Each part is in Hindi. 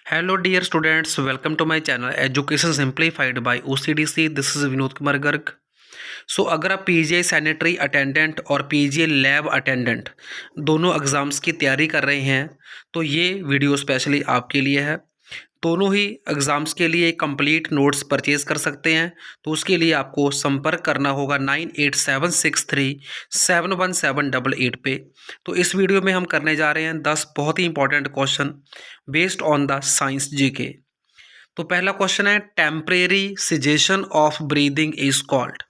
Hello dear students, welcome to my channel Education Simplified by OCDC. This is Vinod Kumar Garg. सो अगर आप पीजीआई सैनिटरी अटेंडेंट और पीजीआई लैब अटेंडेंट दोनों एग्ज़ाम्स की तैयारी कर रहे हैं तो ये वीडियो स्पेशली आपके लिए है. दोनों ही एग्ज़ाम्स के लिए कंप्लीट नोट्स परचेज़ कर सकते हैं. तो उसके लिए आपको संपर्क करना होगा 9876371788 पे. तो इस वीडियो में हम करने जा रहे हैं 10 बहुत ही important question based on the science GK. तो पहला क्वेश्चन है, temporary cessation of breathing is called.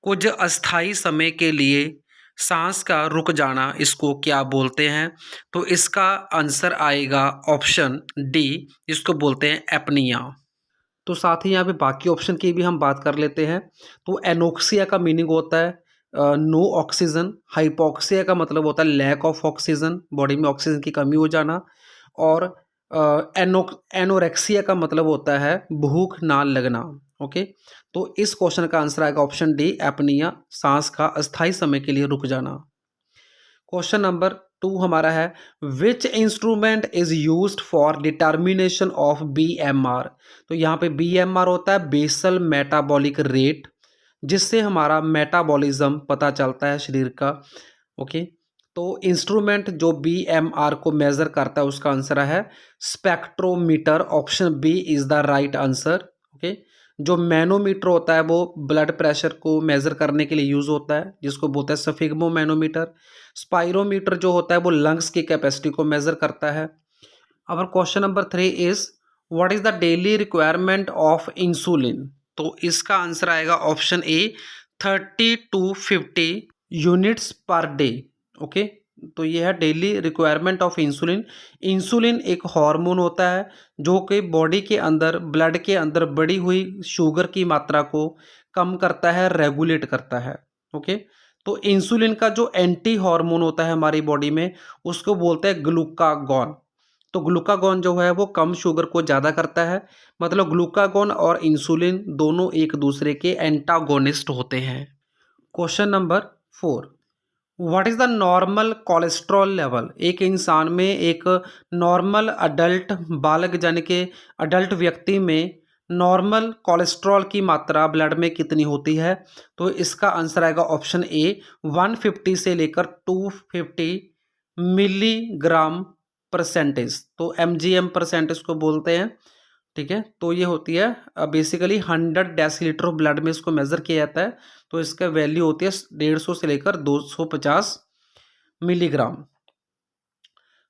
कुछ अस्थाई समय के लिए सांस का रुक जाना इसको क्या बोलते हैं? तो इसका आंसर आएगा ऑप्शन डी, इसको बोलते हैं एपनिया. तो साथ ही यहाँ पे बाकी ऑप्शन की भी हम बात कर लेते हैं. तो एनोक्सिया का मीनिंग होता है नो ऑक्सीजन. हाइपोक्सिया का मतलब होता है लैक ऑफ ऑक्सीजन, बॉडी में ऑक्सीजन की कमी हो जाना. और एनोरेक्सिया का मतलब होता है भूख ना लगना. ओके, तो इस क्वेश्चन का आंसर आएगा ऑप्शन डी, एपनिया, सांस का अस्थाई समय के लिए रुक जाना. क्वेश्चन नंबर 2 हमारा है, which instrument is used for determination of BMR. तो यहाँ पे बीएमआर होता है बेसल मेटाबॉलिक रेट, जिससे हमारा मेटाबॉलिज्म पता चलता है शरीर का. ओके, तो इंस्ट्रूमेंट जो बीएमआर को मेजर करता है उसका आंसर है spectrometer. Option B is the right answer. Okay, जो मैनोमीटर होता है वो ब्लड प्रेशर को मेजर करने के लिए यूज होता है, जिसको बोलते हैं सफिग्मो मैनोमीटर. स्पाइरोमीटर जो होता है वो लंग्स की कैपेसिटी को मेजर करता है. अब question number 3 is, what is the daily requirement of insulin. तो इसका आंसर आएगा option A, 30 to 50 units per day. Okay, तो ये है daily requirement of insulin. Insulin एक हार्मोन होता है जो कि बॉडी के अंदर, ब्लड के अंदर बढ़ी हुई शुगर की मात्रा को कम करता है, रेगुलेट करता है. ओके, तो इंसुलिन का जो एंटी हार्मोन होता है हमारी बॉडी में उसको बोलते हैं ग्लूकागॉन. तो ग्लूकागॉन जो है वो कम शुगर को ज़्यादा करता है. मतलब ग्लूकागॉन और इंसुलिन दोनों एक दूसरे के एंटागोनिस्ट होते हैं. Question number 4, what is the normal cholesterol level. एक इंसान में, एक नॉर्मल अडल्ट बालक यानी कि अडल्ट व्यक्ति में नॉर्मल कोलेस्ट्रॉल की मात्रा ब्लड में कितनी होती है? तो इसका आंसर आएगा ऑप्शन ए, 150 से लेकर 250 मिलीग्राम परसेंटेज. तो mgm परसेंटेज को बोलते हैं. ठीक है, तो ये होती है बेसिकली 100 डेसीलीटर ऑफ ब्लड में इसको मेज़र किया जाता है. तो इसका वैल्यू होती है 150 से लेकर 250 मिलीग्राम.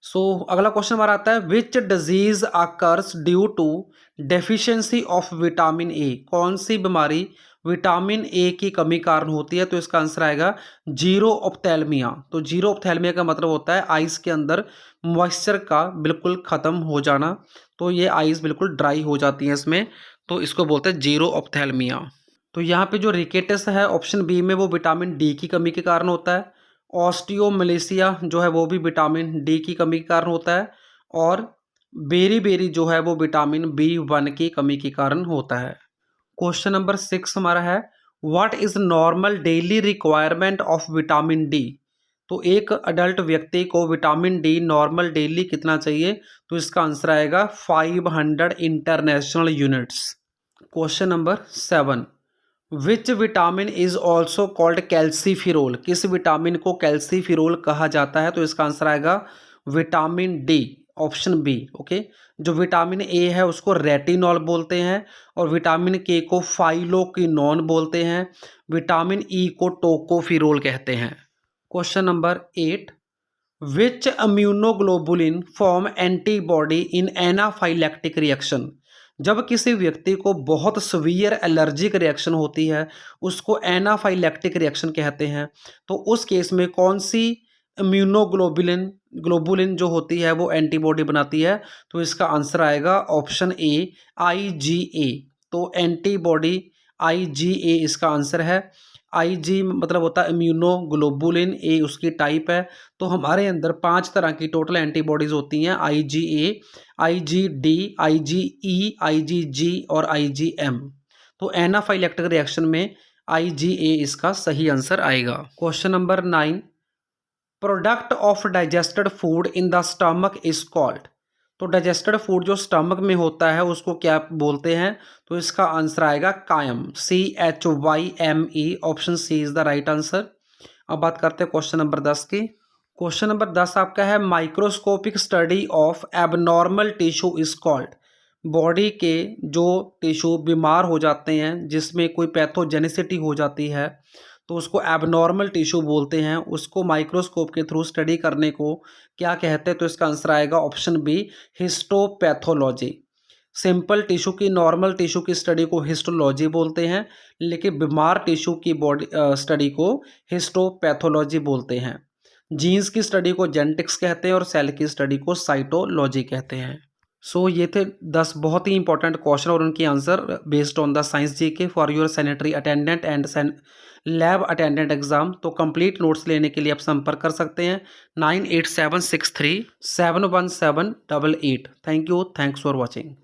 सो अगला क्वेश्चन हमारा आता है, which disease occurs due to deficiency of vitamin A. कौन सी बीमारी विटामिन ए की कमी कारण होती है? तो इसका आंसर आएगा जीरो ऑप्थेल्मिया. तो जीरो ऑप्थेल्मिया का मतलब होता है आइस के अंदर मॉइस्चर का बिल्कुल ख़त्म हो जाना. तो ये आइस बिल्कुल ड्राई हो जाती है इसमें, तो इसको बोलते हैं जीरो ऑप्थेल्मिया. तो यहाँ पे जो रिकेटस है ऑप्शन बी में वो विटामिन डी की कमी के कारण होता है. ऑस्टियोमलेशिया जो है वो भी विटामिन डी की कमी के कारण होता है. और बेरी जो है वो विटामिन B1 की कमी के कारण होता है. क्वेश्चन नंबर 6 हमारा है, what is normal daily requirement of vitamin D. तो एक अडल्ट व्यक्ति को विटामिन डी नॉर्मल डेली कितना चाहिए? तो इसका आंसर आएगा 500 international units. Question number 7, which vitamin is also called calciferol. किस विटामिन को कैल्सीफिरोल कहा जाता है? तो इसका आंसर आएगा vitamin D, option B. Okay, जो विटामिन ए है उसको रेटिनॉल बोलते हैं, और विटामिन के को फाइलोक्विनोन बोलते हैं, विटामिन ई को टोकोफिरोल कहते हैं. क्वेश्चन नंबर 8, विच इम्यूनोग्लोबुलिन फॉर्म एंटीबॉडी इन एनाफाइलैक्टिक रिएक्शन. जब किसी व्यक्ति को बहुत सीवियर एलर्जिक रिएक्शन होती है उसको एनाफाइलैक्टिक रिएक्शन कहते हैं. तो उस केस में कौन सी ग्लोबुलिन जो होती है वो एंटीबॉडी बनाती है? तो इसका आंसर आएगा ऑप्शन ए, IgA. तो एंटीबॉडी IgA इसका आंसर है. IG मतलब होता है इम्यूनोग्लोबुलिन, ए उसकी टाइप है. तो हमारे अंदर 5 तरह की टोटल एंटीबॉडीज़ होती हैं, IgA, IgD, IgE, IgG और IgM. तो एनाफाइलैक्टिक रिएक्शन में IgA इसका सही आंसर आएगा. Question number 9, product of digested food in the stomach is called. तो डाइजेस्टेड फूड जो स्टमक में होता है उसको क्या बोलते हैं? तो इसका आंसर आएगा कायम, CHYME। Option C is the right answer. अब बात करते हैं क्वेश्चन नंबर 10 की। क्वेश्चन नंबर 10 आपका है microscopic study of abnormal tissue is called. Body के जो टिश्यू बीमार हो जाते हैं, जिसमें कोई पैथोजेनिसिटी हो जाती है, तो उसको एबनॉर्मल टिश्यू बोलते हैं। उसको माइक्रोस्कोप के थ्रू स्टडी करने को क्या कहते हैं? तो इसका आंसर आएगा option B, histopathology. Simple tissue की, नॉर्मल टिश्यू की स्टडी को हिस्टोलॉजी बोलते हैं, लेकिन बीमार टिश्यू की बॉडी स्टडी को हिस्टोपैथोलॉजी बोलते हैं। जीन्स की स्टडी को जेनेटिक्स कहते हैं और सेल की स्टडी को साइटोलॉजी कहते हैं। सो ये थे 10 बहुत ही इंपॉर्टेंट क्वेश्चन और उनके answer based on the science GK for your sanitary attendant and lab attendant exam. तो कंप्लीट नोट्स लेने के लिए आप संपर्क कर सकते हैं 9876371788। Thank you, thanks for watching.